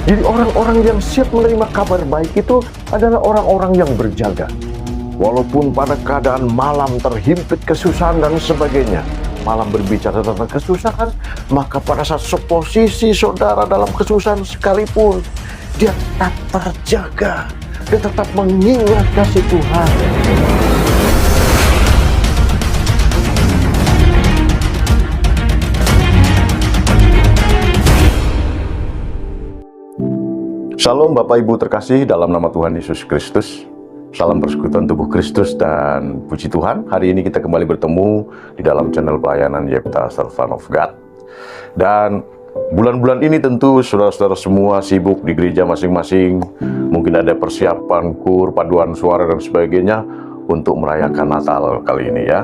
Jadi orang-orang yang siap menerima kabar baik itu adalah orang-orang yang berjaga. Walaupun pada keadaan malam terhimpit kesusahan dan sebagainya, malam berbicara tentang kesusahan, maka pada saat seposisi saudara dalam kesusahan sekalipun, dia tetap terjaga, dia tetap mengingat kasih Tuhan. Shalom Bapak Ibu terkasih dalam nama Tuhan Yesus Kristus. Salam persekutuan tubuh Kristus dan puji Tuhan. Hari ini kita kembali bertemu di dalam channel pelayanan Yepta Servant of God. Dan bulan-bulan ini tentu saudara-saudara semua sibuk di gereja masing-masing. Mungkin ada persiapan kur, paduan suara dan sebagainya untuk merayakan Natal kali ini ya.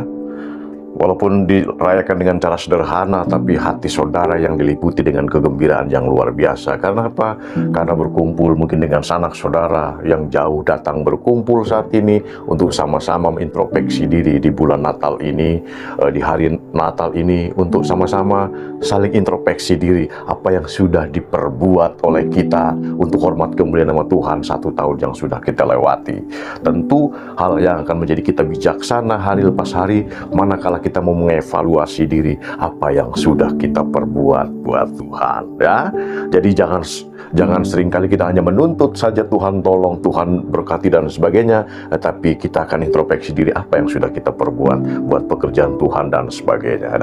Walaupun dirayakan dengan cara sederhana, tapi hati saudara yang diliputi dengan kegembiraan yang luar biasa. Karena apa? Karena berkumpul mungkin dengan sanak saudara yang jauh datang berkumpul saat ini untuk sama-sama introspeksi diri di bulan Natal ini, di hari Natal ini, untuk sama-sama saling introspeksi diri apa yang sudah diperbuat oleh kita untuk hormat kemuliaan nama Tuhan 1 tahun yang sudah kita lewati. Tentu hal yang akan menjadi kita bijaksana hari lepas hari manakala kita mau mengevaluasi diri apa yang sudah kita perbuat buat Tuhan ya. Jadi jangan seringkali kita hanya menuntut saja Tuhan tolong, Tuhan berkati dan sebagainya, tetapi kita akan introspeksi diri apa yang sudah kita perbuat buat pekerjaan Tuhan dan sebagainya.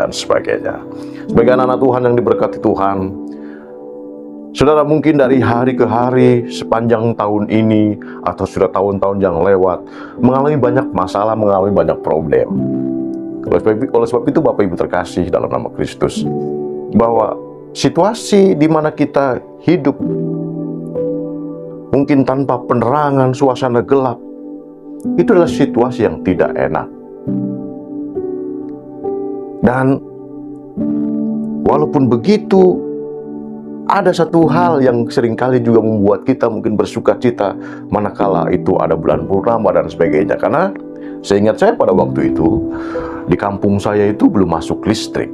Sebagai anak-anak Tuhan yang diberkati Tuhan, saudara mungkin dari hari ke hari sepanjang tahun ini atau sudah tahun-tahun yang lewat mengalami banyak masalah, mengalami banyak problem. Oleh sebab itu Bapak Ibu terkasih dalam nama Kristus, bahwa situasi di mana kita hidup mungkin tanpa penerangan, suasana gelap, itu adalah situasi yang tidak enak. Dan walaupun begitu, ada satu hal yang seringkali juga membuat kita mungkin bersuka cita manakala itu ada bulan purnama dan sebagainya. Karena seingat saya pada waktu itu di kampung saya itu belum masuk listrik,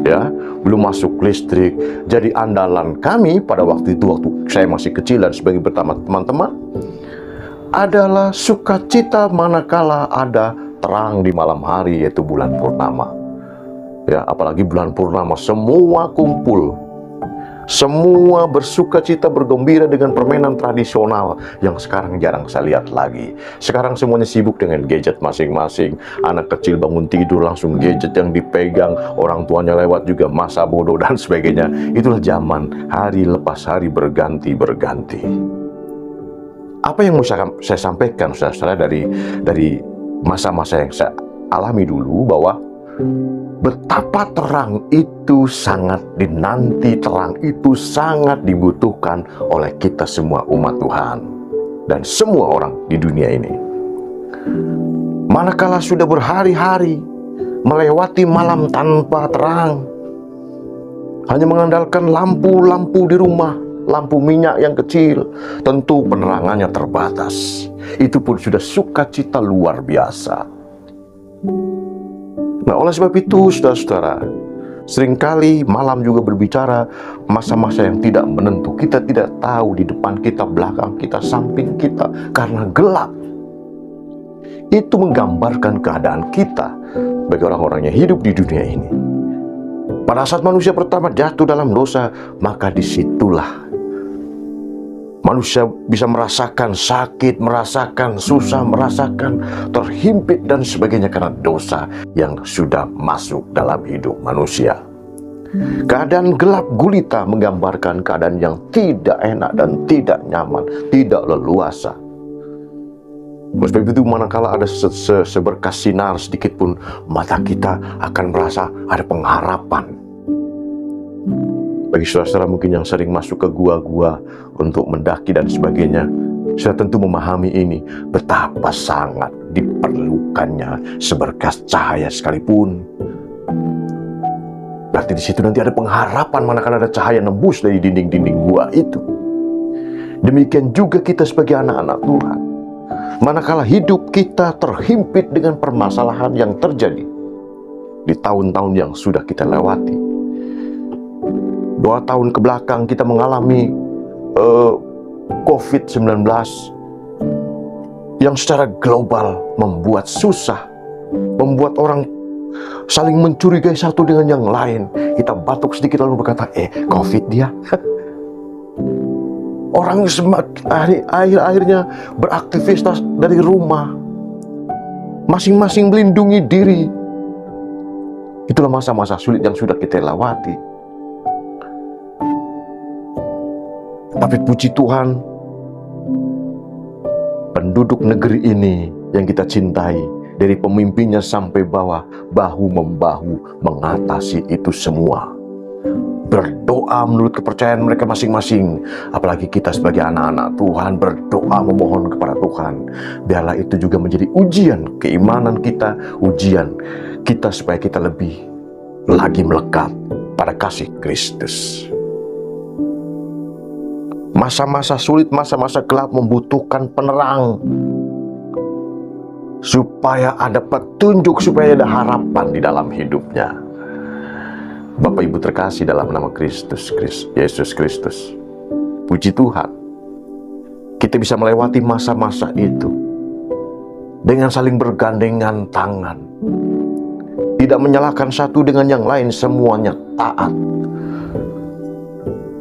ya, belum masuk listrik. Jadi andalan kami pada waktu itu, waktu saya masih kecil dan sebagai bersama teman-teman, adalah sukacita manakala ada terang di malam hari, yaitu bulan purnama. Ya, apalagi bulan purnama, semua kumpul. Semua bersuka cita, bergembira dengan permainan tradisional yang sekarang jarang saya lihat lagi. Sekarang semuanya sibuk dengan gadget masing-masing. Anak kecil bangun tidur langsung gadget yang dipegang, orang tuanya lewat juga masa bodoh dan sebagainya. Itulah zaman, hari lepas hari berganti-berganti. Apa yang mau saya sampaikan saudara dari masa-masa yang saya alami dulu, bahwa betapa terang itu sangat dinanti, terang itu sangat dibutuhkan oleh kita semua umat Tuhan dan semua orang di dunia ini. Manakala sudah berhari-hari melewati malam tanpa terang, hanya mengandalkan lampu-lampu di rumah, lampu minyak yang kecil, tentu penerangannya terbatas. Itu pun sudah sukacita luar biasa. Nah, oleh sebab itu, saudara-saudara, seringkali malam juga berbicara masa-masa yang tidak menentu. Kita tidak tahu di depan kita, belakang kita, samping kita, karena gelap. Itu menggambarkan keadaan kita bagi orang-orang yang hidup di dunia ini. Pada saat manusia pertama jatuh dalam dosa, maka disitulah manusia bisa merasakan sakit, merasakan susah, merasakan terhimpit dan sebagainya karena dosa yang sudah masuk dalam hidup manusia. Keadaan gelap gulita menggambarkan keadaan yang tidak enak dan tidak nyaman, tidak leluasa. Sebab itu manakala ada seberkas sinar sedikit pun, mata kita akan merasa ada pengharapan. Bagi saudara-saudara mungkin yang sering masuk ke gua-gua untuk mendaki dan sebagainya, saya tentu memahami ini, betapa sangat diperlukannya seberkas cahaya sekalipun. Berarti di situ nanti ada pengharapan manakala ada cahaya nembus dari dinding-dinding gua itu. Demikian juga kita sebagai anak-anak Tuhan. Manakala hidup kita terhimpit dengan permasalahan yang terjadi di tahun-tahun yang sudah kita lewati. 2 tahun ke belakang kita mengalami COVID-19 yang secara global membuat susah, membuat orang saling mencurigai satu dengan yang lain. Kita batuk sedikit lalu berkata, COVID dia. Orang akhirnya beraktivitas dari rumah, masing-masing melindungi diri. Itulah masa-masa sulit yang sudah kita lewati. Tapi puji Tuhan, penduduk negeri ini yang kita cintai, dari pemimpinnya sampai bawah, bahu-membahu mengatasi itu semua. Berdoa menurut kepercayaan mereka masing-masing. Apalagi kita sebagai anak-anak Tuhan berdoa memohon kepada Tuhan. Biarlah itu juga menjadi ujian keimanan kita, ujian kita supaya kita lebih lagi melekat pada kasih Kristus. Masa-masa sulit, masa-masa gelap membutuhkan penerang, supaya ada petunjuk, supaya ada harapan di dalam hidupnya. Bapak Ibu terkasih dalam nama Yesus Kristus, puji Tuhan, kita bisa melewati masa-masa itu dengan saling bergandengan tangan, tidak menyalahkan satu dengan yang lain, semuanya taat.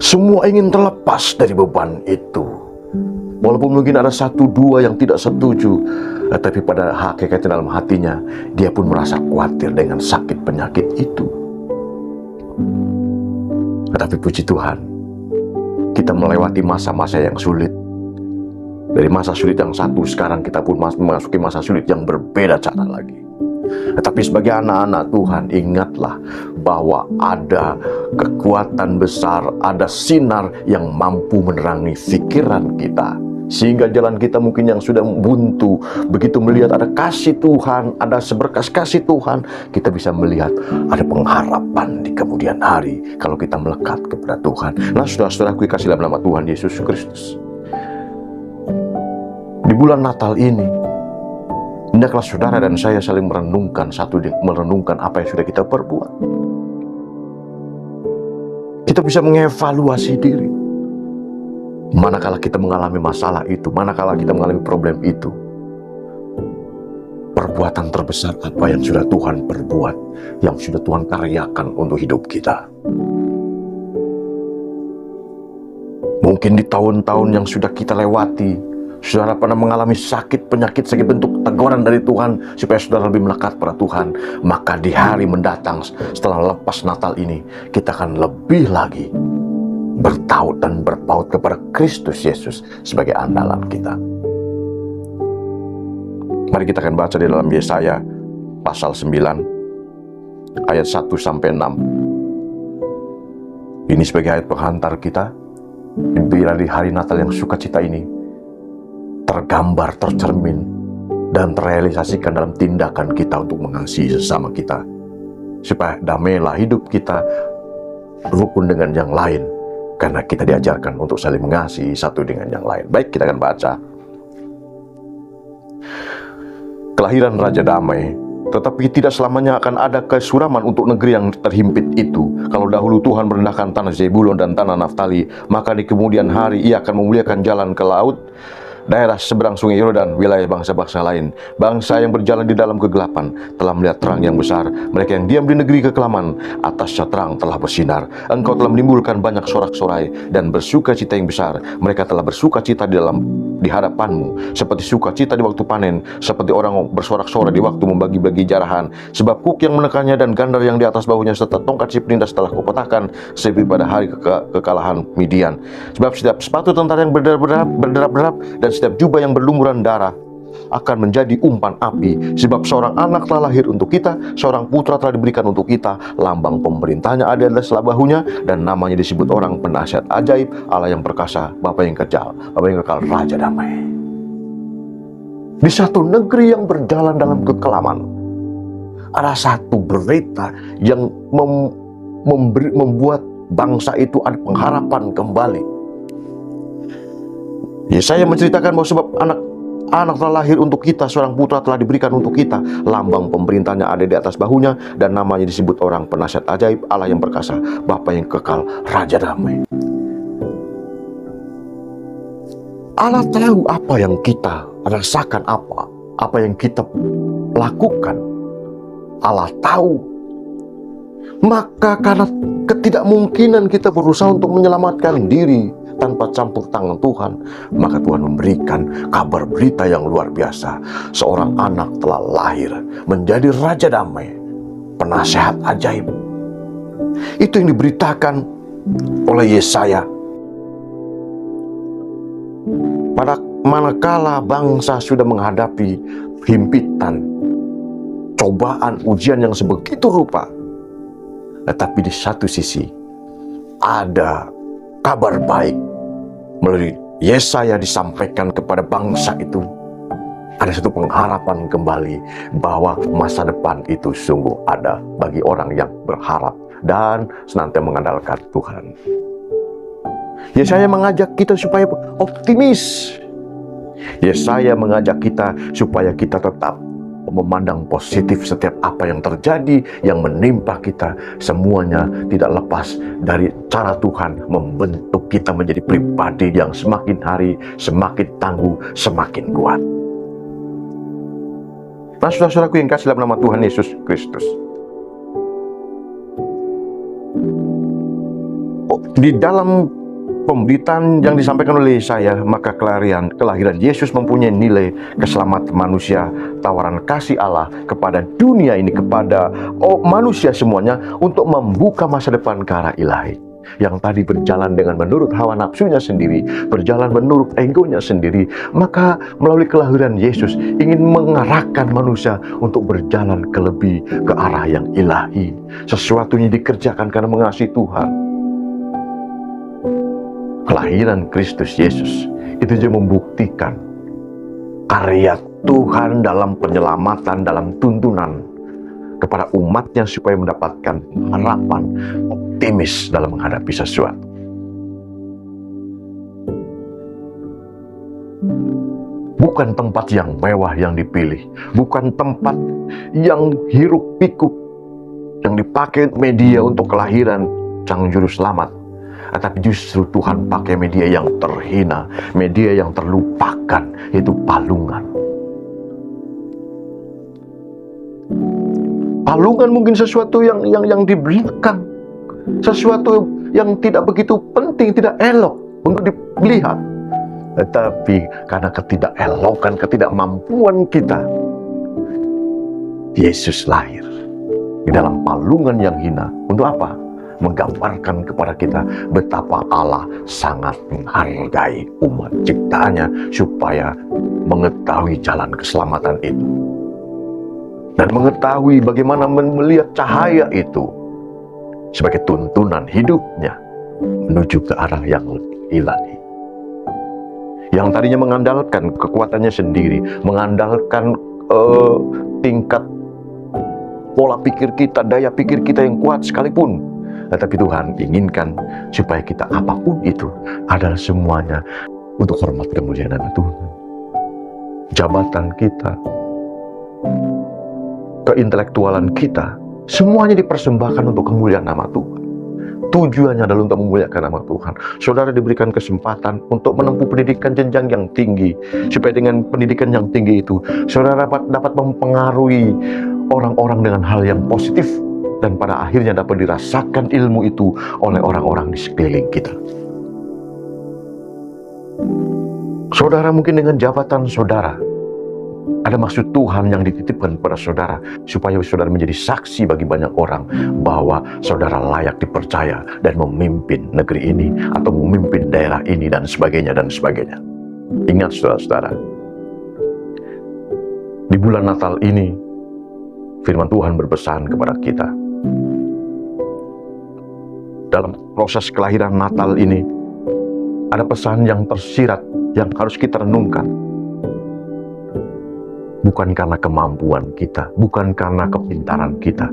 Semua ingin terlepas dari beban itu. Walaupun mungkin ada satu dua yang tidak setuju, tapi pada hakikatnya dalam hatinya, dia pun merasa khawatir dengan sakit penyakit itu. Tetapi puji Tuhan, kita melewati masa-masa yang sulit. Dari masa sulit yang satu, sekarang kita pun memasuki masa sulit yang berbeda cara lagi. Tetapi sebagai anak-anak Tuhan, ingatlah bahwa ada kekuatan besar, ada sinar yang mampu menerangi pikiran kita. Sehingga jalan kita mungkin yang sudah buntu, begitu melihat ada kasih Tuhan, ada seberkas kasih Tuhan, kita bisa melihat ada pengharapan di kemudian hari kalau kita melekat kepada Tuhan. Nah, saudara-saudaraku kasih dalam nama Tuhan Yesus Kristus, di bulan Natal ini, hendaklah saudara dan saya saling merenungkan apa yang sudah kita perbuat. Kita bisa mengevaluasi diri. Manakala kita mengalami masalah itu, manakala kita mengalami problem itu, perbuatan terbesar apa yang sudah Tuhan perbuat, yang sudah Tuhan karyakan untuk hidup kita. Mungkin di tahun-tahun yang sudah kita lewati, saudara pernah mengalami sakit, penyakit sebagai bentuk teguran dari Tuhan supaya saudara lebih melekat pada Tuhan. Maka di hari mendatang setelah lepas Natal ini, kita akan lebih lagi bertaut dan berpaut kepada Kristus Yesus sebagai andalan kita. Mari kita akan baca di dalam Yesaya pasal 9 ayat 1 sampai 6. Ini sebagai ayat penghantar kita, bila di hari Natal yang sukacita ini tergambar, tercermin, dan terrealisasikan dalam tindakan kita untuk mengasihi sesama kita, supaya damailah hidup kita rukun dengan yang lain, karena kita diajarkan untuk saling mengasihi satu dengan yang lain. Baik, kita akan baca. Kelahiran Raja Damai, tetapi tidak selamanya akan ada kesuraman untuk negeri yang terhimpit itu. Kalau dahulu Tuhan merendahkan tanah Zebulon dan tanah Naftali, maka di kemudian hari Ia akan memuliakan jalan ke laut, daerah seberang sungai Yordan, wilayah bangsa-bangsa lain. Bangsa yang berjalan di dalam kegelapan telah melihat terang yang besar. Mereka yang diam di negeri kekelaman, atasnya terang telah bersinar. Engkau telah menimbulkan banyak sorak-sorai dan bersukacita yang besar. Mereka telah bersukacita di hadapanmu, seperti sukacita di waktu panen, seperti orang bersorak-sorai di waktu membagi-bagi jarahan. Sebab kuk yang menekannya dan gandar yang di atas bahunya serta tongkat si penindas telah kupatahkan, seperti pada hari kekalahan Midian. Sebab setiap sepatu tentara yang berderap-derap dan setiap jubah yang berlumuran darah akan menjadi umpan api. Sebab seorang anak telah lahir untuk kita, seorang putra telah diberikan untuk kita. Lambang pemerintahnya ada di sebelah bahunya, dan namanya disebut orang penasihat ajaib, Allah yang perkasa, Bapa yang kekal, Raja Damai. Di satu negeri yang berjalan dalam kekelaman, ada satu berita yang membuat bangsa itu ada pengharapan kembali. Yesaya menceritakan bahwa sebab anak telah lahir untuk kita, seorang putra telah diberikan untuk kita. Lambang pemerintahnya ada di atas bahunya, dan namanya disebut orang penasihat ajaib, Allah yang perkasa, Bapa yang kekal, Raja Damai. Allah tahu apa yang kita rasakan, apa yang kita lakukan. Allah tahu. Maka karena ketidakmungkinan kita berusaha untuk menyelamatkan diri tanpa campur tangan Tuhan, maka Tuhan memberikan kabar berita yang luar biasa. Seorang anak telah lahir menjadi Raja Damai, penasehat ajaib. Itu yang diberitakan oleh Yesaya. Pada manakala bangsa sudah menghadapi himpitan, cobaan, ujian yang sebegitu rupa, tetapi di satu sisi ada kabar baik melalui Yesaya disampaikan kepada bangsa itu. Ada satu pengharapan kembali bahwa masa depan itu sungguh ada bagi orang yang berharap dan senantiasa mengandalkan Tuhan. Yesaya mengajak kita supaya optimis. Yesaya mengajak kita supaya kita tetap memandang positif setiap apa yang terjadi, yang menimpa kita. Semuanya tidak lepas dari cara Tuhan membentuk kita menjadi pribadi yang semakin hari semakin tangguh, semakin kuat. Nah, saudara-saudaraku yang kasih dalam nama Tuhan Yesus Kristus, di dalam pemberitaan yang disampaikan oleh saya, maka kelahiran Yesus mempunyai nilai keselamatan manusia, tawaran kasih Allah kepada dunia ini, kepada manusia semuanya, untuk membuka masa depan ke arah ilahi. Yang tadi berjalan dengan menurut hawa nafsunya sendiri, berjalan menurut egonya sendiri, maka melalui kelahiran Yesus ingin mengarahkan manusia untuk berjalan ke arah yang ilahi. Sesuatunya dikerjakan karena mengasihi Tuhan. Kelahiran Kristus Yesus itu juga membuktikan karya Tuhan dalam penyelamatan, dalam tuntunan kepada umatnya supaya mendapatkan harapan, optimis dalam menghadapi sesuatu. Bukan tempat yang mewah yang dipilih, bukan tempat yang hiruk pikuk yang dipakai media untuk kelahiran sang juru selamat. Tapi justru Tuhan pakai media yang terhina, media yang terlupakan, yaitu palungan. Palungan mungkin sesuatu yang di belakang, sesuatu yang tidak begitu penting, tidak elok untuk dilihat. Tetapi karena ketidakelokan, ketidakmampuan kita, Yesus lahir di dalam palungan yang hina. Untuk apa? Menggambarkan kepada kita betapa Allah sangat menghargai umat ciptaannya supaya mengetahui jalan keselamatan itu dan mengetahui bagaimana melihat cahaya itu sebagai tuntunan hidupnya menuju ke arah yang ilahi. Yang tadinya mengandalkan kekuatannya sendiri, mengandalkan tingkat pola pikir kita, daya pikir kita yang kuat sekalipun. Tetapi Tuhan inginkan supaya kita apapun itu adalah semuanya untuk hormat kemuliaan nama Tuhan. Jabatan kita, keintelektualan kita, semuanya dipersembahkan untuk kemuliaan nama Tuhan. Tujuannya adalah untuk memuliakan nama Tuhan. Saudara diberikan kesempatan untuk menempuh pendidikan jenjang yang tinggi, supaya dengan pendidikan yang tinggi itu saudara dapat mempengaruhi orang-orang dengan hal yang positif, dan pada akhirnya dapat dirasakan ilmu itu oleh orang-orang di sekeliling kita. Saudara mungkin dengan jabatan saudara, ada maksud Tuhan yang dititipkan kepada saudara, supaya saudara menjadi saksi bagi banyak orang bahwa saudara layak dipercaya dan memimpin negeri ini, atau memimpin daerah ini, dan sebagainya, dan sebagainya. Ingat saudara-saudara, di bulan Natal ini, firman Tuhan berpesan kepada kita. Dalam proses kelahiran Natal ini, ada pesan yang tersirat yang harus kita renungkan. Bukan karena kemampuan kita, bukan karena kepintaran kita,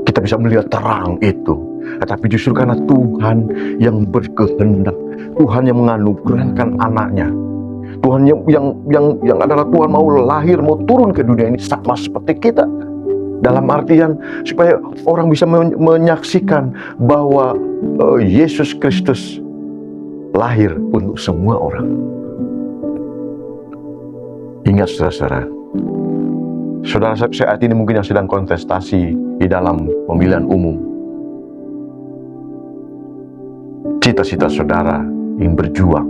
kita bisa melihat terang itu, tetapi justru karena Tuhan yang berkehendak, Tuhan yang menganugerahkan anaknya, Tuhan yang adalah Tuhan mau lahir, mau turun ke dunia ini sama seperti kita. Dalam artian supaya orang bisa menyaksikan bahwa Yesus Kristus lahir untuk semua orang. Ingat saudara-saudara, saudara saat ini mungkin yang sedang kontestasi di dalam pemilihan umum. Cita-cita saudara ingin berjuang,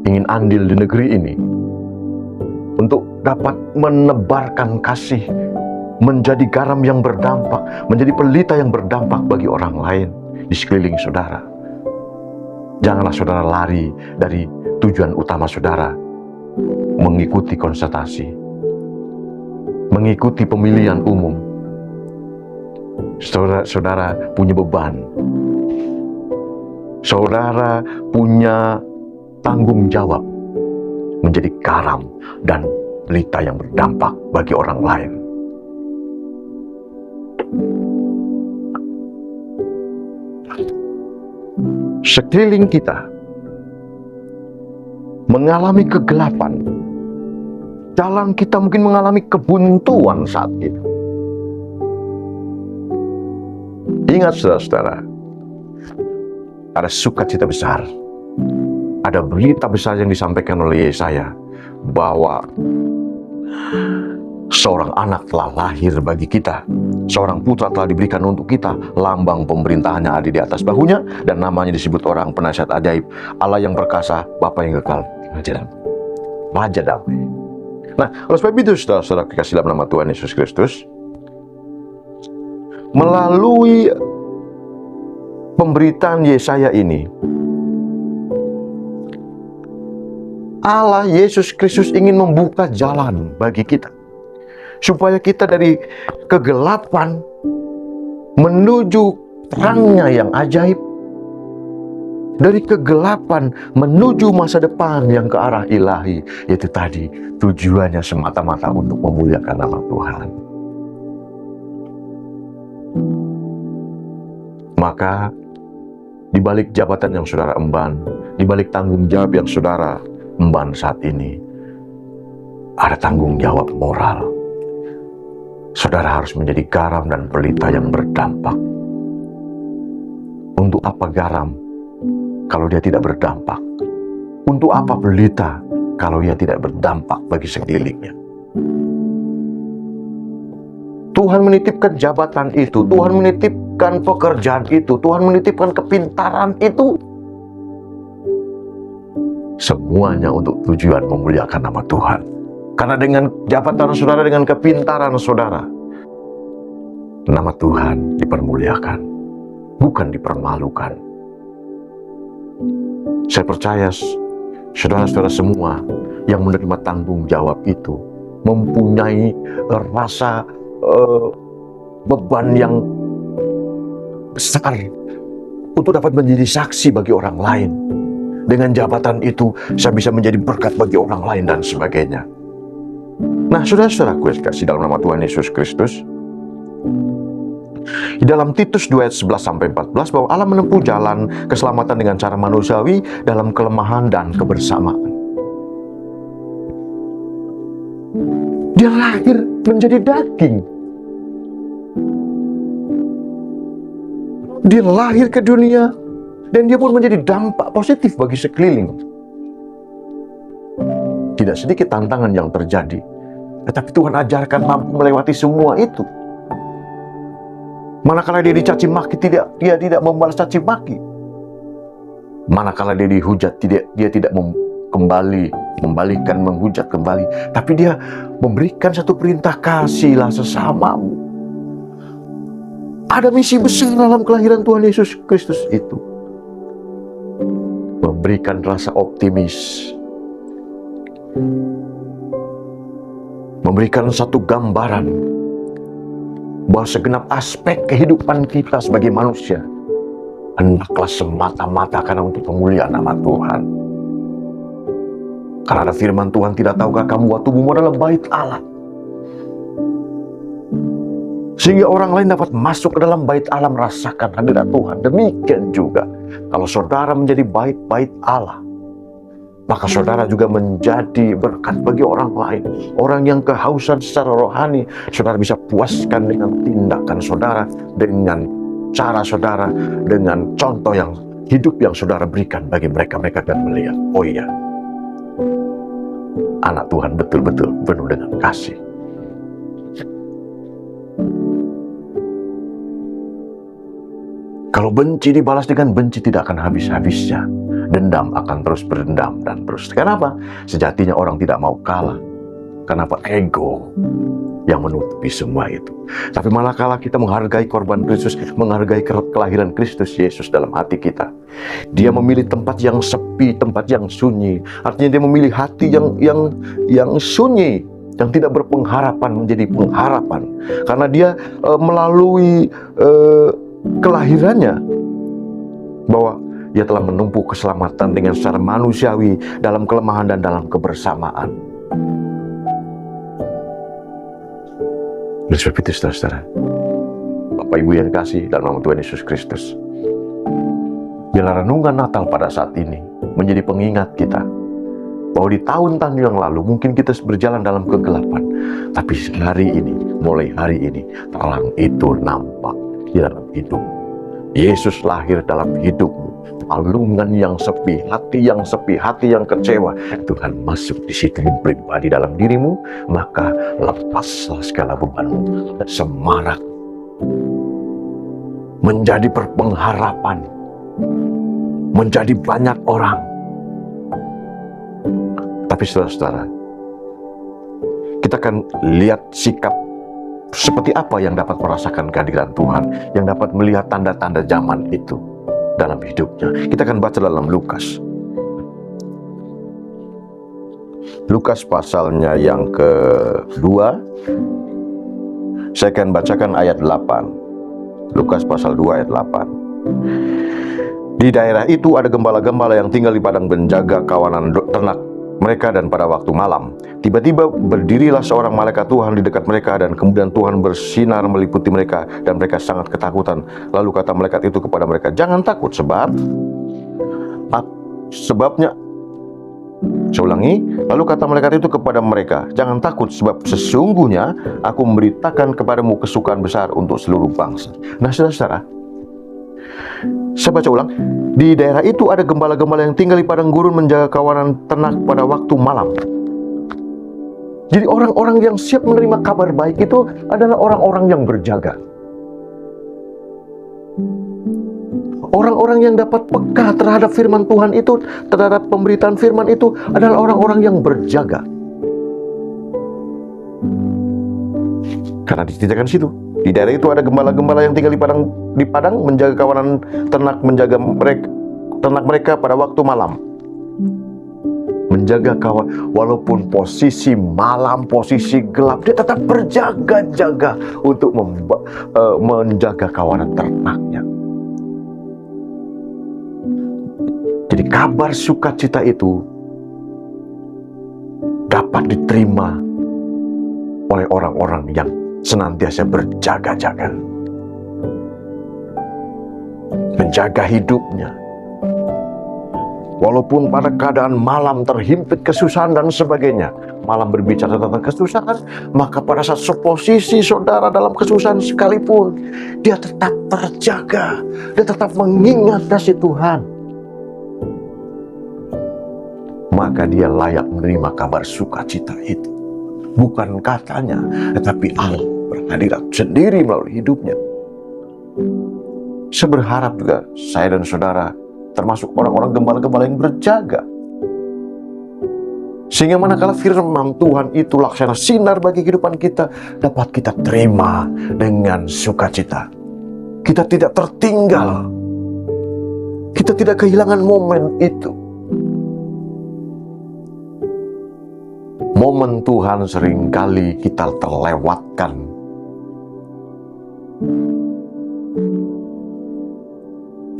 ingin andil di negeri ini untuk dapat menebarkan kasih, menjadi garam yang berdampak, menjadi pelita yang berdampak bagi orang lain di sekeliling saudara. Janganlah saudara lari dari tujuan utama saudara, mengikuti konsultasi, mengikuti pemilihan umum. Saudara punya beban. Saudara punya tanggung jawab menjadi garam dan pelita yang berdampak bagi orang lain. Sekeliling kita mengalami kegelapan. Jalan kita mungkin mengalami kebuntuan saat itu. Ingat saudara-saudara, ada sukacita besar, ada berita besar yang disampaikan oleh Yesaya bahwa seorang anak telah lahir bagi kita, seorang putra telah diberikan untuk kita, lambang pemerintahannya ada di atas bahunya, dan namanya disebut orang penasihat ajaib, Allah yang perkasa, Bapa yang kekal, Raja Damai. Nah, oleh sebab itu saudara-saudara dikasih dalam nama Tuhan Yesus Kristus, melalui pemberitaan Yesaya ini, Allah Yesus Kristus ingin membuka jalan bagi kita, supaya kita dari kegelapan menuju terangnya yang ajaib, dari kegelapan menuju masa depan yang ke arah ilahi. Itu tadi tujuannya semata-mata untuk memuliakan nama Tuhan. Maka di balik jabatan yang saudara emban, di balik tanggung jawab yang saudara emban saat ini, ada tanggung jawab moral. Saudara harus menjadi garam dan pelita yang berdampak. Untuk apa garam kalau dia tidak berdampak? Untuk apa pelita kalau dia tidak berdampak bagi sekelilingnya? Tuhan menitipkan jabatan itu, Tuhan menitipkan pekerjaan itu, Tuhan menitipkan kepintaran itu. Semuanya untuk tujuan memuliakan nama Tuhan. Karena dengan jabatan saudara, dengan kepintaran saudara, nama Tuhan dipermuliakan, bukan dipermalukan. Saya percaya saudara-saudara semua yang menerima tanggung jawab itu mempunyai rasa beban yang besar untuk dapat menjadi saksi bagi orang lain. Dengan jabatan itu saya bisa menjadi berkat bagi orang lain dan sebagainya. Nah, saudara-saudaraku kasih dalam nama Tuhan Yesus Kristus, di dalam Titus 2 ayat 11-14 bahwa Allah menempuh jalan keselamatan dengan cara manusiawi dalam kelemahan dan kebersamaan. Dia lahir menjadi daging. Dia lahir ke dunia dan dia pun menjadi dampak positif bagi sekeliling. Tidak sedikit tantangan yang terjadi, tetapi Tuhan ajarkan mampu melewati semua itu. Manakala dia dicaci maki, dia tidak membalas caci maki. Manakala dia dihujat, dia tidak membalikkan menghujat kembali, tapi dia memberikan satu perintah, kasihlah sesamamu. Ada misi besar dalam kelahiran Tuhan Yesus Kristus itu, memberikan rasa optimis, memberikan satu gambaran bahwa segenap aspek kehidupan kita sebagai manusia hendaklah semata-mata karena untuk pemuliaan nama Tuhan. Karena ada firman Tuhan, tidak tahukah kamu bahwa tubuhmu adalah bait Allah, sehingga orang lain dapat masuk ke dalam bait Allah merasakan hadirat Tuhan. Demikian juga kalau saudara menjadi bait-bait Allah, maka saudara juga menjadi berkat bagi orang lain. Orang yang kehausan secara rohani, saudara bisa puaskan dengan tindakan saudara, dengan cara saudara, dengan contoh yang hidup yang saudara berikan bagi mereka akan melihat, oh iya, anak Tuhan betul-betul penuh dengan kasih. Kalau benci dibalas dengan benci tidak akan habis-habisnya. Dendam akan terus berdendam dan terus. Kenapa? Sejatinya orang tidak mau kalah. Kenapa? Ego yang menutupi semua itu. Tapi malah kala kita menghargai korban Kristus, menghargai kelahiran Kristus Yesus dalam hati kita, dia memilih tempat yang sepi, tempat yang sunyi. Artinya dia memilih hati yang sunyi, yang tidak berpengharapan menjadi pengharapan. Karena dia melalui kelahirannya, bahwa dia telah menempuh keselamatan dengan secara manusiawi dalam kelemahan dan dalam kebersamaan. Dan sebab itu saudara-saudara, Bapak Ibu yang kasih dalam nama Tuhan Yesus Kristus, biarlah renungan Natal pada saat ini menjadi pengingat kita bahwa di tahun-tahun yang lalu mungkin kita berjalan dalam kegelapan, tapi hari ini, mulai hari ini, terang itu nampak di dalam hidup. Yesus lahir dalam hidupmu. Palungan yang sepi, hati yang kecewa, Tuhan masuk di situ pribadi dalam dirimu, maka lepaslah segala bebanmu, semarak menjadi berpengharapan, menjadi banyak orang. Tapi saudara-saudara, kita akan lihat sikap seperti apa yang dapat merasakan kehadiran Tuhan, yang dapat melihat tanda-tanda zaman itu dalam hidupnya. Kita akan baca dalam Lukas. Lukas pasalnya yang kedua. Saya akan bacakan ayat 8. Lukas pasal 2 ayat 8. Di daerah itu ada gembala-gembala yang tinggal di padang menjaga kawanan ternak mereka, dan pada waktu malam tiba-tiba berdirilah seorang malaikat Tuhan di dekat mereka, dan kemudian Tuhan bersinar meliputi mereka dan mereka sangat ketakutan. Lalu kata malaikat itu kepada mereka, jangan takut sebabnya, saya ulangi, lalu kata malaikat itu kepada mereka, jangan takut sebab sesungguhnya aku memberitakan kepadamu kesukaan besar untuk seluruh bangsa. Nah saudara-saudara, saya baca ulang. Di daerah itu ada gembala-gembala yang tinggal di padang gurun menjaga kawanan ternak pada waktu malam. Jadi orang-orang yang siap menerima kabar baik itu adalah orang-orang yang berjaga. Orang-orang yang dapat peka terhadap firman Tuhan itu, terhadap pemberitaan firman itu adalah orang-orang yang berjaga. Karena diceritakan situ, di daerah itu ada gembala-gembala yang tinggal di padang menjaga kawanan ternak, menjaga ternak mereka pada waktu malam. Menjaga kawan, walaupun posisi malam, posisi gelap, dia tetap berjaga-jaga untuk menjaga kawanan ternaknya. Jadi kabar sukacita itu dapat diterima oleh orang-orang yang senantiasa berjaga-jaga, menjaga hidupnya. Walaupun pada keadaan malam terhimpit kesusahan dan sebagainya, malam berbicara tentang kesusahan, maka pada saat seposisi saudara dalam kesusahan sekalipun, dia tetap terjaga, dia tetap mengingat kasih Tuhan. Maka dia layak menerima kabar sukacita itu. Bukan katanya, tetapi Allah berhadirat sendiri melalui hidupnya. Saya berharap juga saya dan saudara termasuk orang-orang gembala-gembala yang berjaga, sehingga manakala firman Tuhan itu laksana sinar bagi kehidupan kita, dapat kita terima dengan sukacita. Kita tidak tertinggal, kita tidak kehilangan momen itu. Momen Tuhan seringkali kita terlewatkan.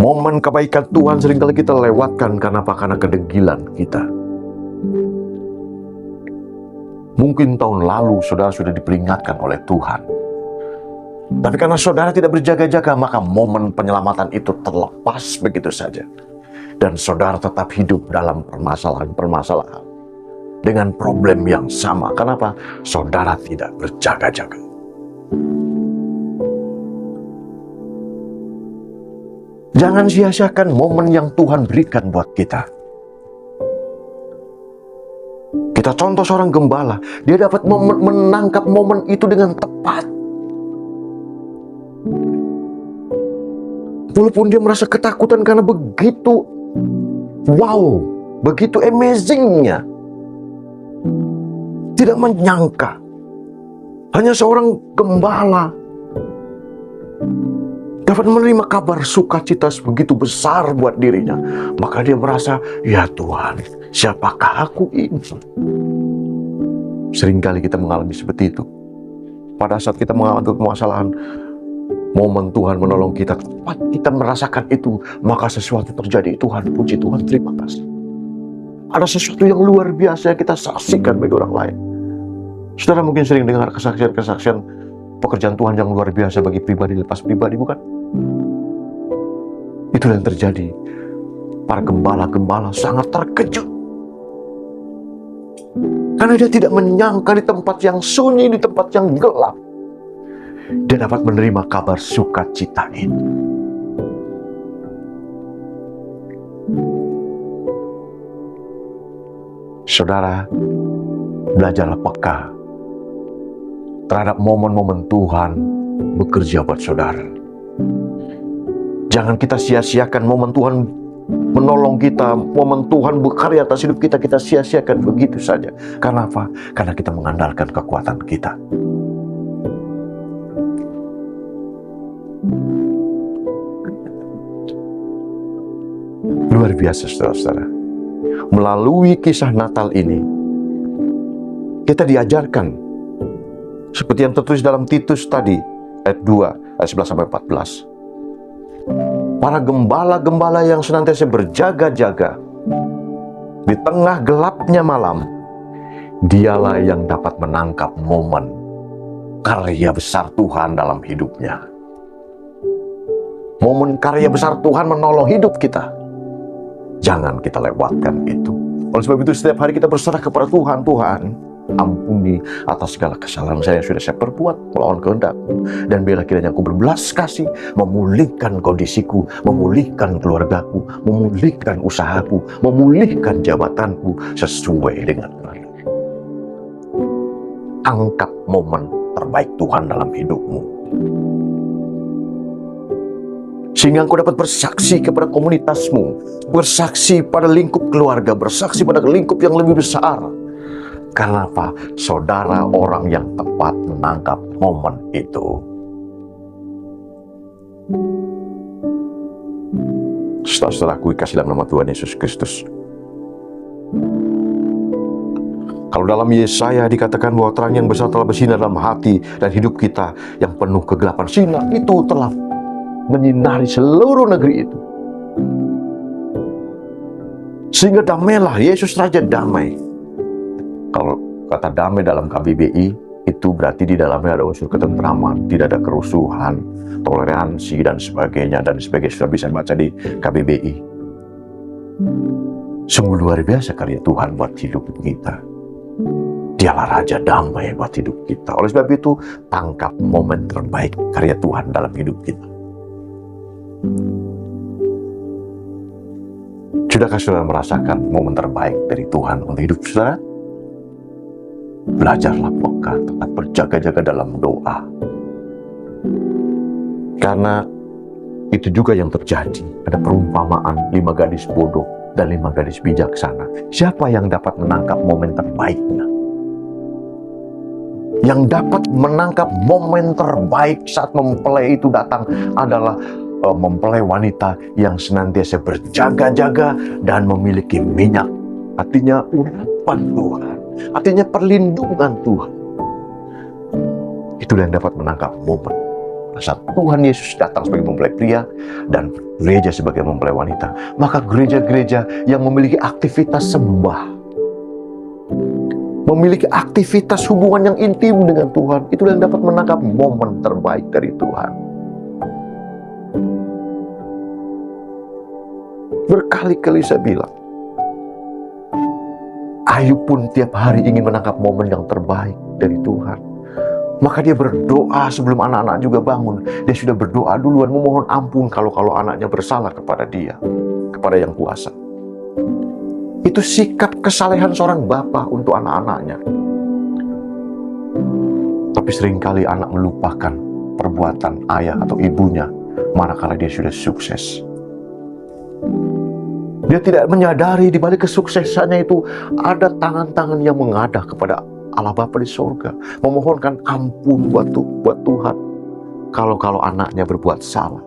Momen kebaikan Tuhan seringkali kita lewatkan. Karena apa? Karena kedengkilan kita. Mungkin tahun lalu saudara sudah diperingatkan oleh Tuhan, tapi karena saudara tidak berjaga-jaga, maka momen penyelamatan itu terlepas begitu saja. Dan saudara tetap hidup dalam permasalahan-permasalahan dengan problem yang sama. Kenapa? Saudara tidak berjaga-jaga. Jangan sia-siakan momen yang Tuhan berikan buat kita. Kita contoh seorang gembala, dia dapat menangkap momen itu dengan tepat. Walaupun dia merasa ketakutan karena begitu wow, begitu amazingnya. Tidak menyangka, hanya seorang gembala dapat menerima kabar sukacita begitu besar buat dirinya. Maka dia merasa, ya Tuhan, siapakah aku ini? Seringkali kita mengalami seperti itu. Pada saat kita mengalami permasalahan, momen Tuhan menolong kita, tepat kita merasakan itu, maka sesuatu terjadi. Tuhan, puji Tuhan, terima kasih. Ada sesuatu yang luar biasa yang kita saksikan bagi orang lain. Saudara mungkin sering dengar kesaksian-kesaksian pekerjaan Tuhan yang luar biasa bagi pribadi lepas pribadi, bukan? Itulah yang terjadi. Para gembala-gembala sangat terkejut. Karena dia tidak menyangka di tempat yang sunyi, di tempat yang gelap, dia dapat menerima kabar sukacita ini. Saudara, belajarlah peka terhadap momen-momen Tuhan bekerja buat saudara. Jangan kita sia-siakan momen Tuhan menolong kita, momen Tuhan berkarya atas hidup kita, kita sia-siakan begitu saja. Karena apa? Karena kita mengandalkan kekuatan kita. Luar biasa, saudara-saudara. Melalui kisah Natal ini, kita diajarkan seperti yang tertulis dalam Titus tadi, ayat 2, ayat 11-14. Para gembala-gembala yang senantiasa berjaga-jaga di tengah gelapnya malam, dialah yang dapat menangkap momen karya besar Tuhan dalam hidupnya. Momen karya besar Tuhan menolong hidup kita. Jangan kita lewatkan itu. Oleh sebab itu setiap hari kita berserah kepada Tuhan. Tuhan, ampuni atas segala kesalahan saya yang sudah saya perbuat melawan kehendak-Mu. Dan biarlah kiranya Aku berbelas kasih memulihkan kondisiku, memulihkan keluargaku, memulihkan usahaku, memulihkan jabatanku sesuai dengan firman. Angkat momen terbaik Tuhan dalam hidupmu, sehingga engkau dapat bersaksi kepada komunitasmu, bersaksi pada lingkup keluarga, bersaksi pada lingkup yang lebih besar. Karena apa? Saudara orang yang tepat menangkap momen itu. Saudara-saudaraku kasih dalam nama Tuhan Yesus Kristus. Kalau dalam Yesaya dikatakan bahwa terang yang besar telah bersinar dalam hati dan hidup kita yang penuh kegelapan, sinar itu telah menyinari seluruh negeri itu. Sehingga damailah, Yesus Raja damai. Kalau kata damai dalam KBBI, itu berarti di dalamnya ada unsur ketentraman, tidak ada kerusuhan, toleransi, dan sebagainya. Sudah bisa baca di KBBI. Sungguh luar biasa karya Tuhan buat hidup kita. Dialah Raja damai buat hidup kita. Oleh sebab itu, tangkap momen terbaik karya Tuhan dalam hidup kita. Sudahkah saudara merasakan momen terbaik dari Tuhan untuk hidup saudara? Belajarlah peka, tetap berjaga-jaga dalam doa. Karena itu juga yang terjadi. Ada perumpamaan 5 gadis bodoh dan 5 gadis bijaksana. Siapa yang dapat menangkap momen terbaiknya? Yang dapat menangkap momen terbaik saat mempelai itu datang adalah mempelai wanita yang senantiasa berjaga-jaga dan memiliki minyak. Artinya urapan Tuhan, artinya perlindungan Tuhan. Itulah yang dapat menangkap momen saat Tuhan Yesus datang sebagai mempelai pria dan gereja sebagai mempelai wanita. Maka gereja-gereja yang memiliki aktivitas sembah, memiliki aktivitas hubungan yang intim dengan Tuhan, itulah yang dapat menangkap momen terbaik dari Tuhan. Berkali-kali saya bilang, Ayub pun tiap hari ingin menangkap momen yang terbaik dari Tuhan. Maka dia berdoa sebelum anak-anak juga bangun. Dia sudah berdoa duluan, memohon ampun kalau anaknya bersalah kepada dia, kepada yang kuasa. Itu sikap kesalehan seorang bapa untuk anak-anaknya. Tapi seringkali anak melupakan perbuatan ayah atau ibunya manakala dia sudah sukses. Dia tidak menyadari di balik kesuksesannya itu ada tangan-tangan yang mengadah kepada Allah Bapa di surga, memohonkan ampun buat Tuhan kalau anaknya berbuat salah.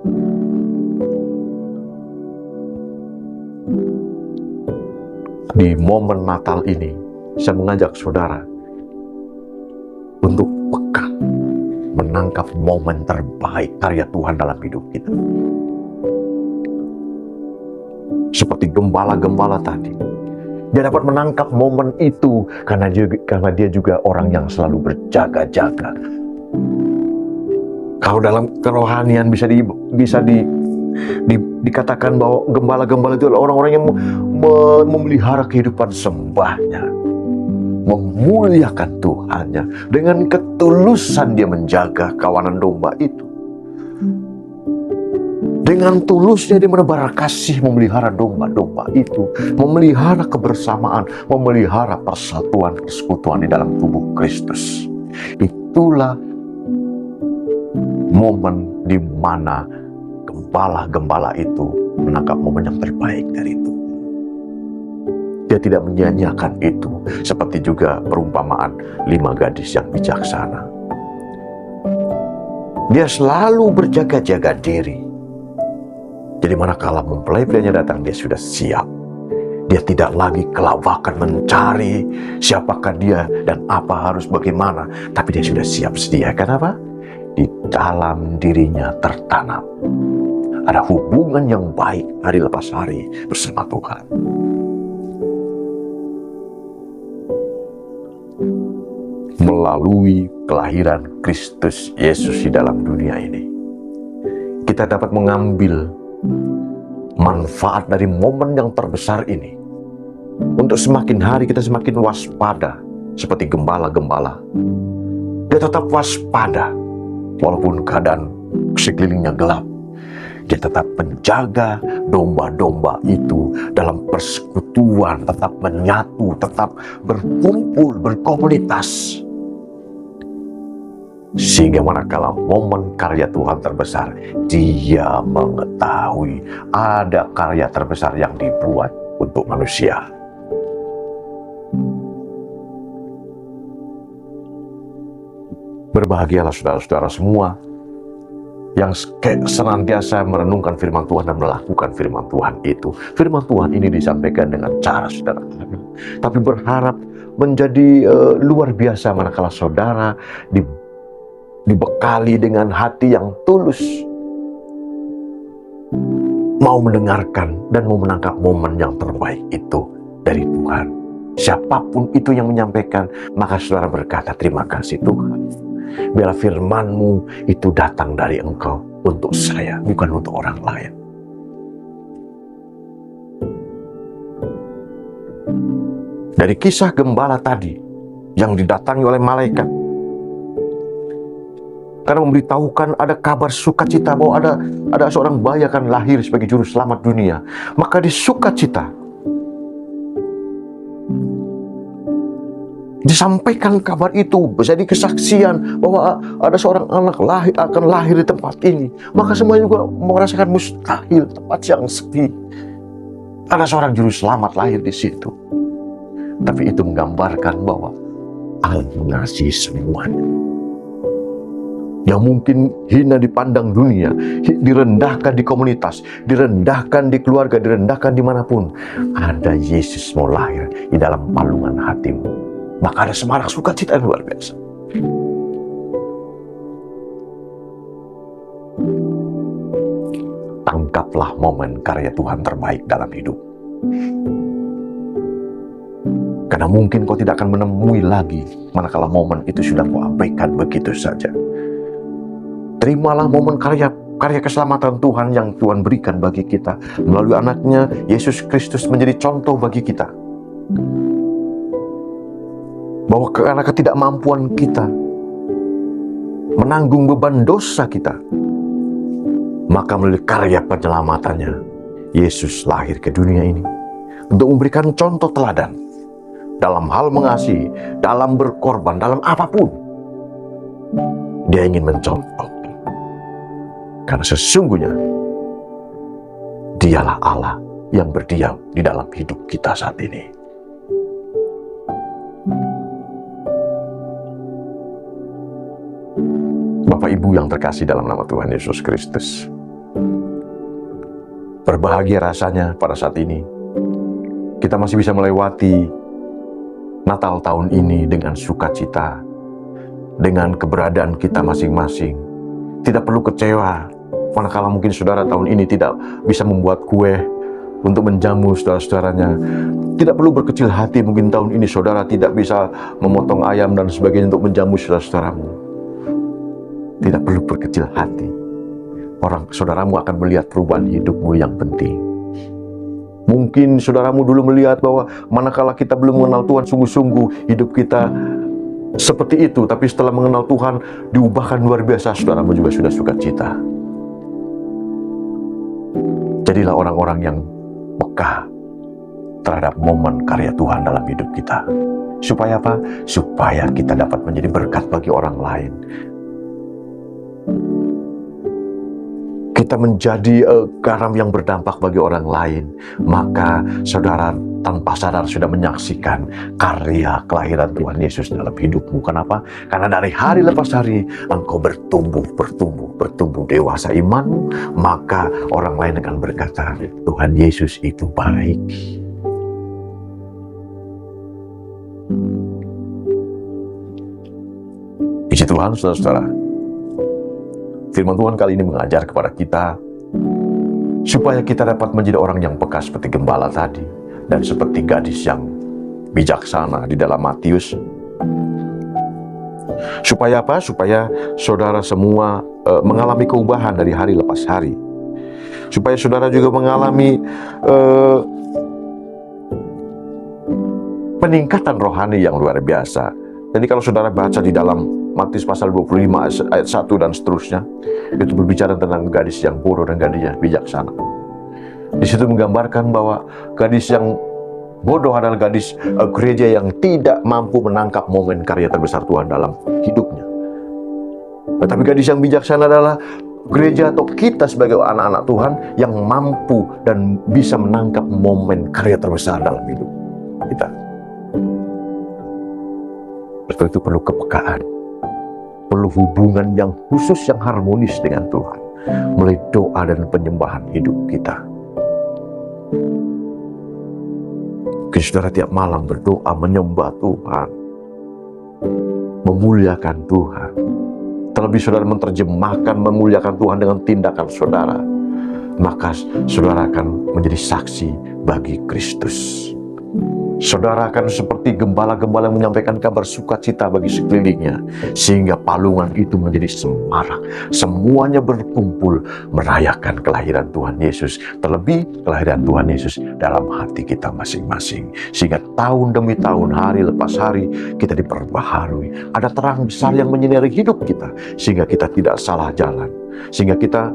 Di momen Natal ini, saya mengajak saudara untuk peka menangkap momen terbaik karya Tuhan dalam hidup kita. Seperti gembala-gembala tadi, dia dapat menangkap momen itu karena dia juga orang yang selalu berjaga-jaga. Kalau dalam kerohanian bisa dikatakan bahwa gembala-gembala itu adalah orang-orang yang memelihara kehidupan sembahnya, memuliakan Tuhannya. Dengan ketulusan dia menjaga kawanan domba itu. Dengan tulusnya dia menebar kasih, memelihara domba-domba itu, memelihara kebersamaan, memelihara persatuan-persekutuan di dalam tubuh Kristus. Itulah momen di mana gembala-gembala itu menangkap momen yang terbaik dari itu. Dia tidak menyia-nyiakan itu, seperti juga perumpamaan 5 gadis yang bijaksana. Dia selalu berjaga-jaga diri. Jadi manakala mempelai prianya datang, dia sudah siap. Dia tidak lagi kelabakan mencari siapakah dia dan apa harus bagaimana. Tapi dia sudah siap sedia. Kenapa? Di dalam dirinya tertanam ada hubungan yang baik hari lepas hari bersama Tuhan. Melalui kelahiran Kristus Yesus di dalam dunia ini, kita dapat mengambil manfaat dari momen yang terbesar ini untuk semakin hari kita semakin waspada seperti gembala-gembala. Dia tetap waspada walaupun keadaan sekelilingnya gelap. Dia tetap menjaga domba-domba itu dalam persekutuan, tetap menyatu, tetap berkumpul, berkomunitas. Sehingga manakala momen karya Tuhan terbesar, dia mengetahui ada karya terbesar yang dibuat untuk manusia. Berbahagialah saudara-saudara semua yang senantiasa merenungkan firman Tuhan dan melakukan firman Tuhan itu. Firman Tuhan ini disampaikan dengan cara sederhana, tapi berharap menjadi luar biasa manakala saudara dibekali dengan hati yang tulus, mau mendengarkan dan mau menangkap momen yang terbaik itu dari Tuhan. Siapapun itu yang menyampaikan, maka saudara berkata, terima kasih Tuhan. Biarlah firman-Mu itu datang dari Engkau untuk saya, bukan untuk orang lain. Dari kisah gembala tadi yang didatangi oleh malaikat, karena memberitahukan ada kabar sukacita bahwa ada seorang bayi akan lahir sebagai juru selamat dunia, maka di sukacita disampaikan kabar itu, menjadi kesaksian bahwa ada seorang anak akan lahir di tempat ini. Maka semua juga merasakan mustahil, tempat yang sepi. Ada seorang juru selamat lahir di situ. Tapi itu menggambarkan bahwa Allah mengasihi semuanya. Yang mungkin hina dipandang dunia, direndahkan di komunitas, direndahkan di keluarga, direndahkan dimanapun, ada Yesus mau lahir di dalam palungan hatimu. Maka ada semarak sukacita yang luar biasa. Tangkaplah momen karya Tuhan terbaik dalam hidup. Karena mungkin kau tidak akan menemui lagi manakala momen itu sudah kau abaikan begitu saja. Terimalah momen karya keselamatan Tuhan yang Tuhan berikan bagi kita melalui anaknya Yesus Kristus menjadi contoh bagi kita. Bahwa karena ketidakmampuan kita, menanggung beban dosa kita. Maka melalui karya penyelamatannya, Yesus lahir ke dunia ini untuk memberikan contoh teladan dalam hal mengasihi, dalam berkorban, dalam apapun. Dia ingin mencontoh. Karena sesungguhnya Dialah Allah yang berdiam di dalam hidup kita saat ini. Bapak Ibu yang terkasih dalam nama Tuhan Yesus Kristus, berbahagia rasanya pada saat ini kita masih bisa melewati Natal tahun ini dengan sukacita, dengan keberadaan kita masing-masing. Tidak perlu kecewa manakala mungkin saudara tahun ini tidak bisa membuat kue untuk menjamu saudara-saudaranya. Tidak perlu berkecil hati mungkin tahun ini saudara tidak bisa memotong ayam dan sebagainya untuk menjamu saudara-saudaramu. Tidak perlu berkecil hati. Saudaramu akan melihat perubahan hidupmu yang penting. Mungkin saudaramu dulu melihat bahwa manakala kita belum mengenal Tuhan sungguh-sungguh, hidup kita seperti itu. Tapi setelah mengenal Tuhan, diubahkan luar biasa, saudaramu juga sudah sukacita. Jadilah orang-orang yang peka terhadap momen karya Tuhan dalam hidup kita. Supaya apa? Supaya kita dapat menjadi berkat bagi orang lain. Kita menjadi garam yang berdampak bagi orang lain. Maka saudara tanpa sadar sudah menyaksikan karya kelahiran Tuhan Yesus dalam hidupmu. Kenapa? Karena dari hari lepas hari engkau bertumbuh dewasa imanmu. Maka orang lain akan berkata, Tuhan Yesus itu baik. Puji Tuhan, saudara-saudara. Firman Tuhan kali ini mengajar kepada kita supaya kita dapat menjadi orang yang peka seperti gembala tadi dan seperti gadis yang bijaksana di dalam Matius. Supaya apa? Supaya saudara semua mengalami keubahan dari hari lepas hari. Supaya saudara juga mengalami peningkatan rohani yang luar biasa. Jadi kalau saudara baca di dalam Matius pasal 25 ayat 1 dan seterusnya, itu berbicara tentang gadis yang bodoh dan gadis yang bijaksana. Di situ menggambarkan bahwa gadis yang bodoh adalah gadis gereja yang tidak mampu menangkap momen karya terbesar Tuhan dalam hidupnya. Tetapi gadis yang bijaksana adalah gereja atau kita sebagai anak-anak Tuhan yang mampu dan bisa menangkap momen karya terbesar dalam hidup kita. Setelah itu perlu kepekaan, perlu hubungan yang khusus, yang harmonis dengan Tuhan melalui doa dan penyembahan hidup kita. Saudara tiap malam berdoa menyembah Tuhan, memuliakan Tuhan. Terlebih saudara menerjemahkan memuliakan Tuhan dengan tindakan saudara, maka saudara akan menjadi saksi bagi Kristus. Saudara akan seperti gembala-gembala yang menyampaikan kabar sukacita bagi sekelilingnya, sehingga palungan itu menjadi semarak. Semuanya berkumpul merayakan kelahiran Tuhan Yesus, terlebih kelahiran Tuhan Yesus dalam hati kita masing-masing. Sehingga tahun demi tahun, hari lepas hari, kita diperbaharui. Ada terang besar yang menyinari hidup kita, sehingga kita tidak salah jalan. Sehingga kita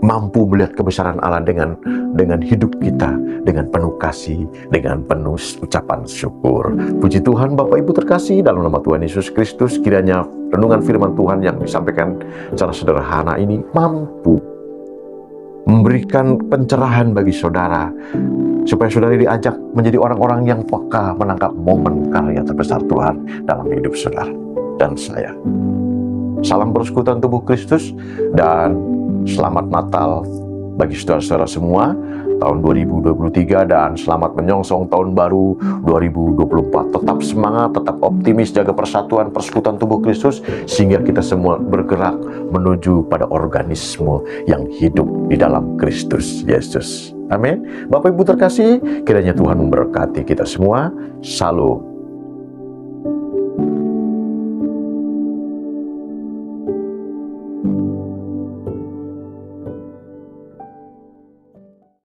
mampu melihat kebesaran Allah dengan hidup kita, dengan penuh kasih, dengan penuh ucapan syukur. Puji Tuhan, Bapak Ibu terkasih, dalam nama Tuhan Yesus Kristus, kiranya renungan firman Tuhan yang disampaikan secara sederhana ini mampu memberikan pencerahan bagi saudara, supaya saudara diajak menjadi orang-orang yang peka menangkap momen karya terbesar Tuhan dalam hidup saudara dan saya. Salam persekutuan tubuh Kristus dan selamat Natal bagi saudara-saudara semua tahun 2023, dan selamat menyongsong tahun baru 2024. Tetap semangat, tetap optimis, jaga persatuan persekutuan tubuh Kristus sehingga kita semua bergerak menuju pada organisme yang hidup di dalam Kristus Yesus. Amin. Bapak Ibu terkasih, kiranya Tuhan memberkati kita semua. Shalom.